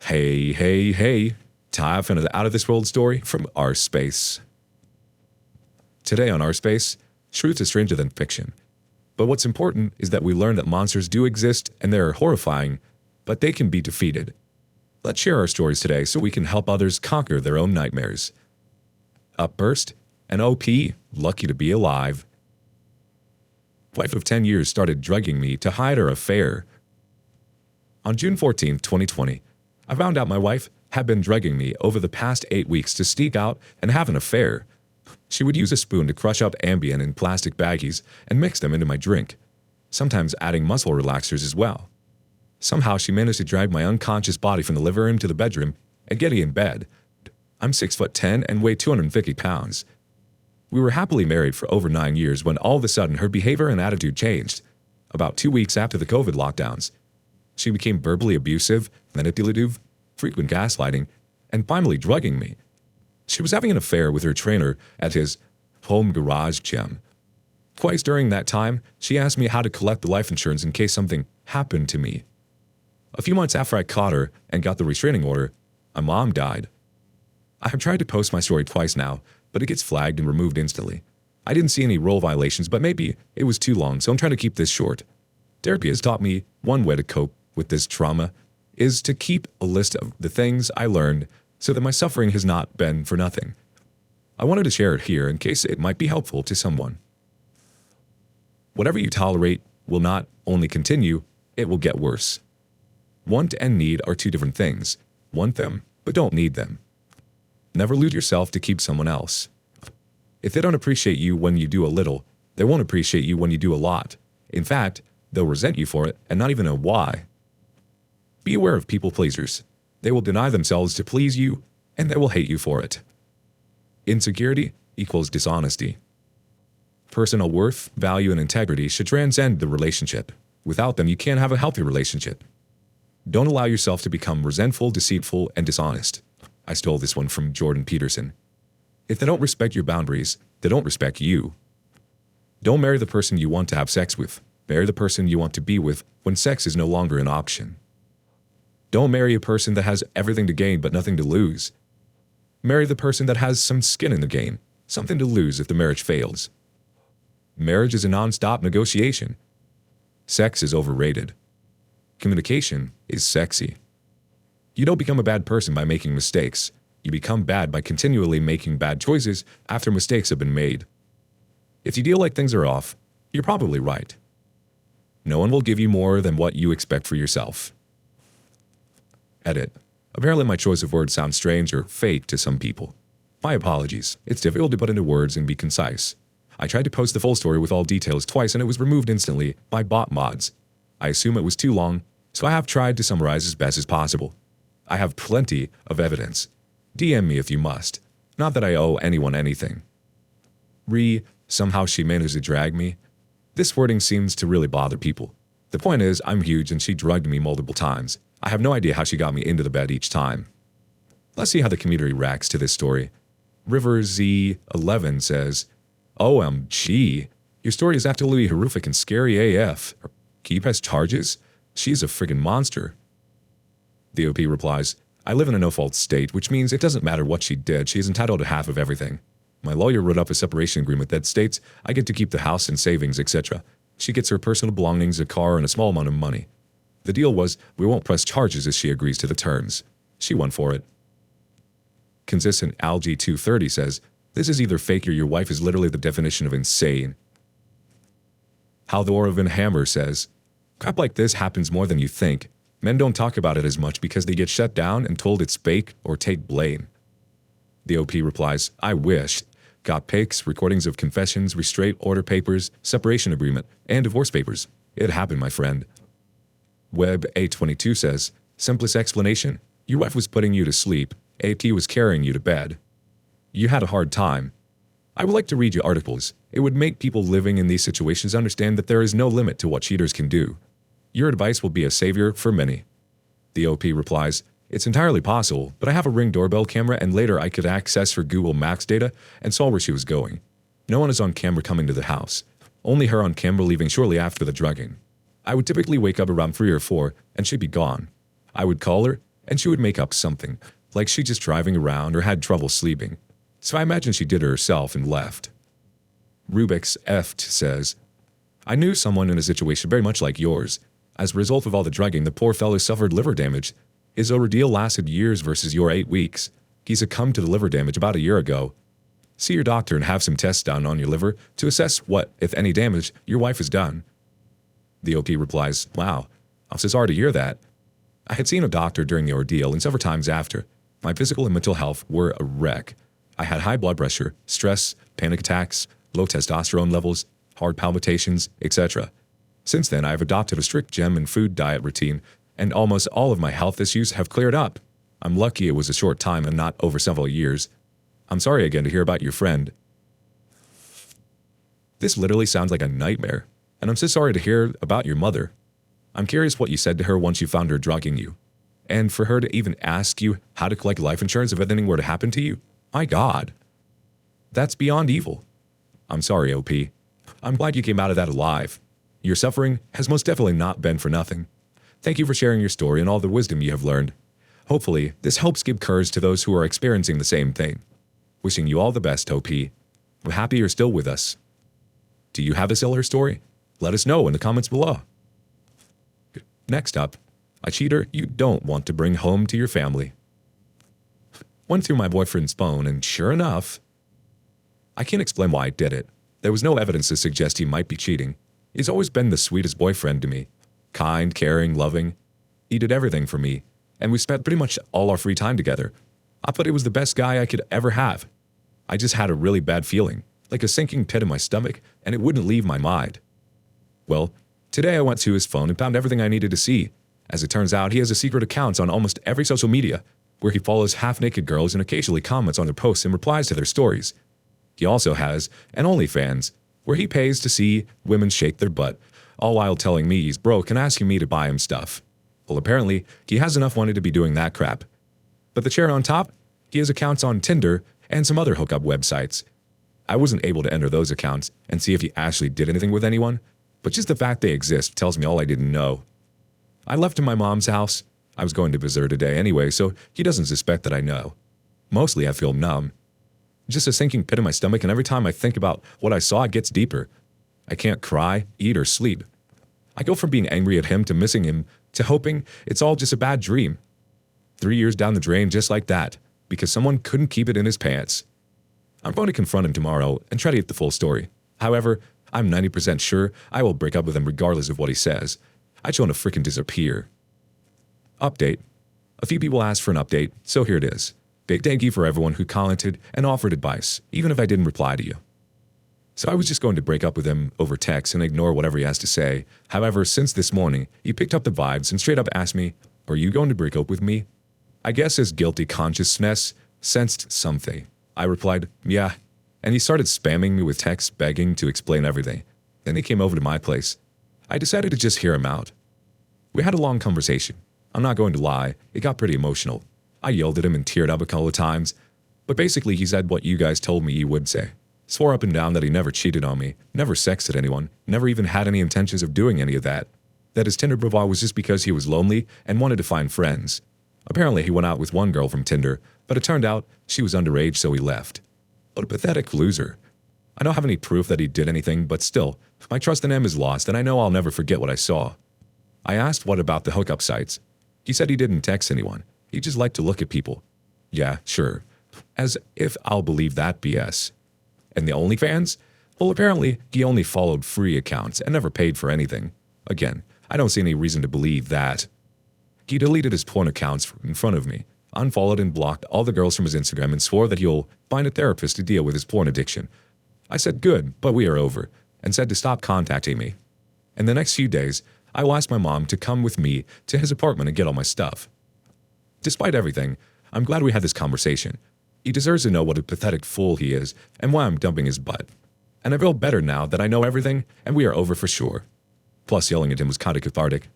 Hey, hey, hey. Time for another Out of This World story from our space. Today on our space, truth is stranger than fiction. But what's important is that we learn that monsters do exist and they're horrifying, but they can be defeated. Let's share our stories today so we can help others conquer their own nightmares. Up first, an OP, lucky to be alive. Wife of 10 years started drugging me to hide her affair. On June 14, 2020, I found out my wife had been drugging me over the past 8 weeks to sneak out and have an affair. She would use a spoon to crush up Ambien in plastic baggies and mix them into my drink, sometimes adding muscle relaxers as well. Somehow she managed to drag my unconscious body from the living room to the bedroom and get me in bed. I'm 6'10" and weigh 250 pounds. We were happily married for over 9 years when all of a sudden her behavior and attitude changed. About 2 weeks after the COVID lockdowns, she became verbally abusive, manipulative, frequent gaslighting, and finally drugging me. She was having an affair with her trainer at his home garage gym. Twice during that time, she asked me how to collect the life insurance in case something happened to me. A few months after I caught her and got the restraining order, my mom died. I have tried to post my story twice now, but it gets flagged and removed instantly. I didn't see any rule violations, but maybe it was too long, so I'm trying to keep this short. Therapy has taught me one way to cope with this trauma is to keep a list of the things I learned so that my suffering has not been for nothing. I wanted to share it here in case it might be helpful to someone. Whatever you tolerate will not only continue, it will get worse. Want and need are two different things. Want them, but don't need them. Never lose yourself to keep someone else. If they don't appreciate you when you do a little, they won't appreciate you when you do a lot. In fact, they'll resent you for it and not even know why. Be aware of people pleasers. They will deny themselves to please you, and they will hate you for it. Insecurity equals dishonesty. Personal worth, value, and integrity should transcend the relationship. Without them, you can't have a healthy relationship. Don't allow yourself to become resentful, deceitful, and dishonest. I stole this one from Jordan Peterson. If they don't respect your boundaries, they don't respect you. Don't marry the person you want to have sex with. Marry the person you want to be with when sex is no longer an option. Don't marry a person that has everything to gain but nothing to lose. Marry the person that has some skin in the game, something to lose if the marriage fails. Marriage is a non-stop negotiation. Sex is overrated. Communication is sexy. You don't become a bad person by making mistakes. You become bad by continually making bad choices after mistakes have been made. If you feel like things are off, you're probably right. No one will give you more than what you expect for yourself. Edit. Apparently my choice of words sounds strange or fake to some people. My apologies. It's difficult to put into words and be concise. I tried to post the full story with all details twice and it was removed instantly by bot mods. I assume it was too long, so I have tried to summarize as best as possible. I have plenty of evidence. DM me if you must. Not that I owe anyone anything. Somehow she managed to drag me. This wording seems to really bother people. The point is, I'm huge and she drugged me multiple times. I have no idea how she got me into the bed each time. Let's see how the community reacts to this story. RiverZ11 says, OMG, your story is absolutely horrific and scary AF. Can you press charges? She's a friggin' monster. The OP replies, I live in a no-fault state, which means it doesn't matter what she did, she is entitled to half of everything. My lawyer wrote up a separation agreement that states I get to keep the house and savings, etc. She gets her personal belongings, a car, and a small amount of money. The deal was we won't press charges if she agrees to the terms. She won for it. Consistent Algae 230 says, this is either fake or your wife is literally the definition of insane. How the Orvin Hammer says, crap like this happens more than you think. Men don't talk about it as much because they get shut down and told it's fake or take blame. The OP replies, I wish. Got pics, recordings of confessions, restraint order papers, separation agreement, and divorce papers. It happened, my friend. Web A22 says, simplest explanation, your wife was putting you to sleep, AT was carrying you to bed. You had a hard time. I would like to read you articles. It would make people living in these situations understand that there is no limit to what cheaters can do. Your advice will be a savior for many. The OP replies, it's entirely possible, but I have a Ring doorbell camera and later I could access her Google Maps data and saw where she was going. No one is on camera coming to the house. Only her on camera leaving shortly after the drugging. I would typically wake up around 3 or 4 and she'd be gone. I would call her and she would make up something, like she just driving around or had trouble sleeping. So I imagine she did it herself and left. Rubik's Eft says, I knew someone in a situation very much like yours. As a result of all the drugging, the poor fellow suffered liver damage. His ordeal lasted years versus your 8 weeks. He succumbed to the liver damage about a year ago. See your doctor and have some tests done on your liver to assess what, if any, damage your wife has done. The OP replies, Wow, I'm so sorry to hear that. I had seen a doctor during the ordeal and several times after. My physical and mental health were a wreck. I had high blood pressure, stress, panic attacks, low testosterone levels, heart palpitations, etc. Since then, I have adopted a strict gym and food diet routine, and almost all of my health issues have cleared up. I'm lucky it was a short time and not over several years. I'm sorry again to hear about your friend. This literally sounds like a nightmare, and I'm so sorry to hear about your mother. I'm curious what you said to her once you found her drugging you, and for her to even ask you how to collect life insurance if anything were to happen to you. My God. That's beyond evil. I'm sorry, OP. I'm glad you came out of that alive. Your suffering has most definitely not been for nothing. Thank you for sharing your story and all the wisdom you have learned. Hopefully, this helps give courage to those who are experiencing the same thing. Wishing you all the best, OP. I'm happy you're still with us. Do you have a similar story? Let us know in the comments below. Next up, a cheater you don't want to bring home to your family. Went through my boyfriend's phone and sure enough, I can't explain why I did it. There was no evidence to suggest he might be cheating. He's always been the sweetest boyfriend to me. Kind, caring, loving. He did everything for me, and we spent pretty much all our free time together. I thought he was the best guy I could ever have. I just had a really bad feeling, like a sinking pit in my stomach, and it wouldn't leave my mind. Well, today I went to his phone and found everything I needed to see. As it turns out, he has a secret account on almost every social media, where he follows half-naked girls and occasionally comments on their posts and replies to their stories. He also has an OnlyFans, where he pays to see women shake their butt, all while telling me he's broke and asking me to buy him stuff. Well, apparently, he has enough money to be doing that crap. But the cherry on top, he has accounts on Tinder and some other hookup websites. I wasn't able to enter those accounts and see if he actually did anything with anyone, but just the fact they exist tells me all I didn't know. I left in my mom's house. I was going to visit her today anyway, so he doesn't suspect that I know. Mostly I feel numb. Just a sinking pit in my stomach, and every time I think about what I saw, it gets deeper. I can't cry, eat, or sleep. I go from being angry at him to missing him to hoping it's all just a bad dream. 3 years down the drain just like that, because someone couldn't keep it in his pants. I'm going to confront him tomorrow and try to get the full story. However, I'm 90% sure I will break up with him regardless of what he says. I just want to frickin' disappear. Update. A few people asked for an update, so here it is. Big thank you for everyone who commented and offered advice, even if I didn't reply to you. So I was just going to break up with him over text and ignore whatever he has to say. However, since this morning, he picked up the vibes and straight up asked me, "Are you going to break up with me?" I guess his guilty consciousness sensed something. I replied, "Yeah," and he started spamming me with texts begging to explain everything. Then he came over to my place. I decided to just hear him out. We had a long conversation. I'm not going to lie, it got pretty emotional. I yelled at him and teared up a couple of times, but basically he said what you guys told me he would say. Swore up and down that he never cheated on me, never sexted anyone, never even had any intentions of doing any of that. That his Tinder profile was just because he was lonely and wanted to find friends. Apparently he went out with one girl from Tinder, but it turned out she was underage, so he left. What a pathetic loser. I don't have any proof that he did anything, but still, my trust in him is lost, and I know I'll never forget what I saw. I asked what about the hookup sites. He said he didn't text anyone. He just liked to look at people. Yeah, sure. As if I'll believe that BS. And the OnlyFans? Well, apparently, he only followed free accounts and never paid for anything. Again, I don't see any reason to believe that. He deleted his porn accounts in front of me, unfollowed and blocked all the girls from his Instagram, and swore that he'll find a therapist to deal with his porn addiction. I said good, but we are over, and said to stop contacting me. In the next few days, I will ask my mom to come with me to his apartment and get all my stuff. Despite everything, I'm glad we had this conversation. He deserves to know what a pathetic fool he is and why I'm dumping his butt. And I feel better now that I know everything and we are over for sure. Plus, yelling at him was kind of cathartic.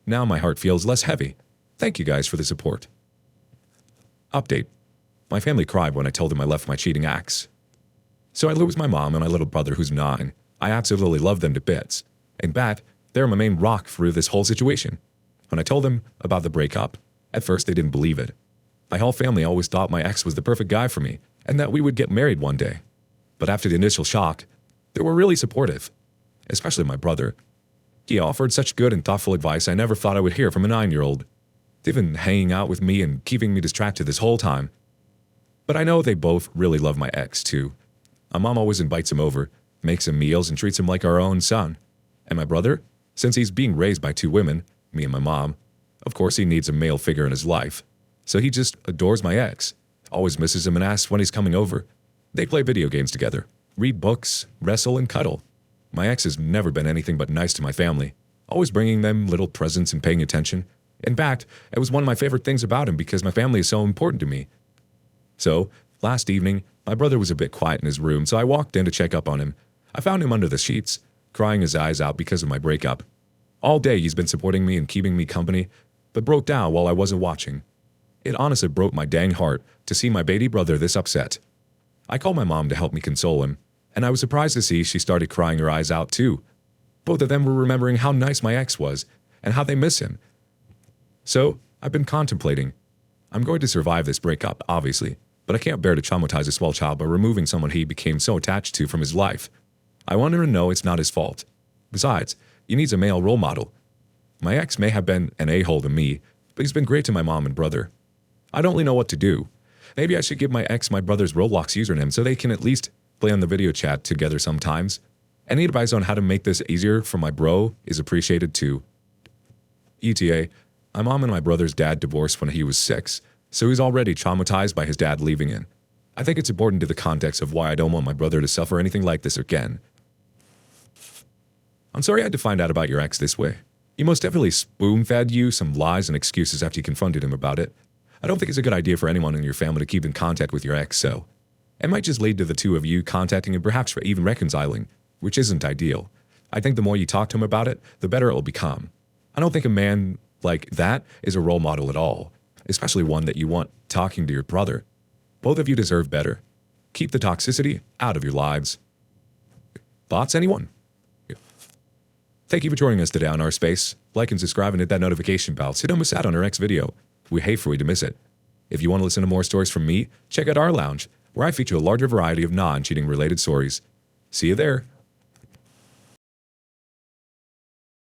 Now my heart feels less heavy. Thank you guys for the support. Update. My family cried when I told them I left my cheating ex. So I live with my mom and my little brother who's 9. I absolutely love them to bits. In fact, they're my main rock through this whole situation. When I told them about the breakup, At first, they didn't believe it. My whole family always thought my ex was the perfect guy for me and that we would get married one day. But after the initial shock, they were really supportive, especially my brother. He offered such good and thoughtful advice I never thought I would hear from a 9-year-old. They've been hanging out with me and keeping me distracted this whole time. But I know they both really love my ex, too. My mom always invites him over, makes him meals, and treats him like our own son. And my brother, since he's being raised by 2 women, me and my mom, of course he needs a male figure in his life. So he just adores my ex, always misses him and asks when he's coming over. They play video games together, read books, wrestle, and cuddle. My ex has never been anything but nice to my family, always bringing them little presents and paying attention. In fact, it was one of my favorite things about him because my family is so important to me. So, last evening, my brother was a bit quiet in his room, so I walked in to check up on him. I found him under the sheets, crying his eyes out because of my breakup. All day he's been supporting me and keeping me company, but broke down while I wasn't watching. It honestly broke my dang heart to see my baby brother this upset. I called my mom to help me console him, and I was surprised to see she started crying her eyes out too. Both of them were remembering how nice my ex was and how they miss him. So, I've been contemplating. I'm going to survive this breakup, obviously, but I can't bear to traumatize a small child by removing someone he became so attached to from his life. I want him to know it's not his fault. Besides, he needs a male role model. My ex may have been an a-hole to me, but he's been great to my mom and brother. I don't really know what to do. Maybe I should give my ex my brother's Roblox username so they can at least play on the video chat together sometimes. Any advice on how to make this easier for my bro is appreciated too. ETA, my mom and my brother's dad divorced when he was 6, so he's already traumatized by his dad leaving in. I think it's important to the context of why I don't want my brother to suffer anything like this again. I'm sorry I had to find out about your ex this way. He most definitely spoon-fed you some lies and excuses after you confronted him about it. I don't think it's a good idea for anyone in your family to keep in contact with your ex, so it might just lead to the two of you contacting and perhaps even reconciling, which isn't ideal. I think the more you talk to him about it, the better it will become. I don't think a man like that is a role model at all, especially one that you want talking to your brother. Both of you deserve better. Keep the toxicity out of your lives. Thoughts, anyone? Thank you for joining us today on Our Space. Like and subscribe and hit that notification bell so you don't miss out on our next video. We hate for you to miss it. If you want to listen to more stories from me, check out our lounge, where I feature a larger variety of non-cheating related stories. See you there.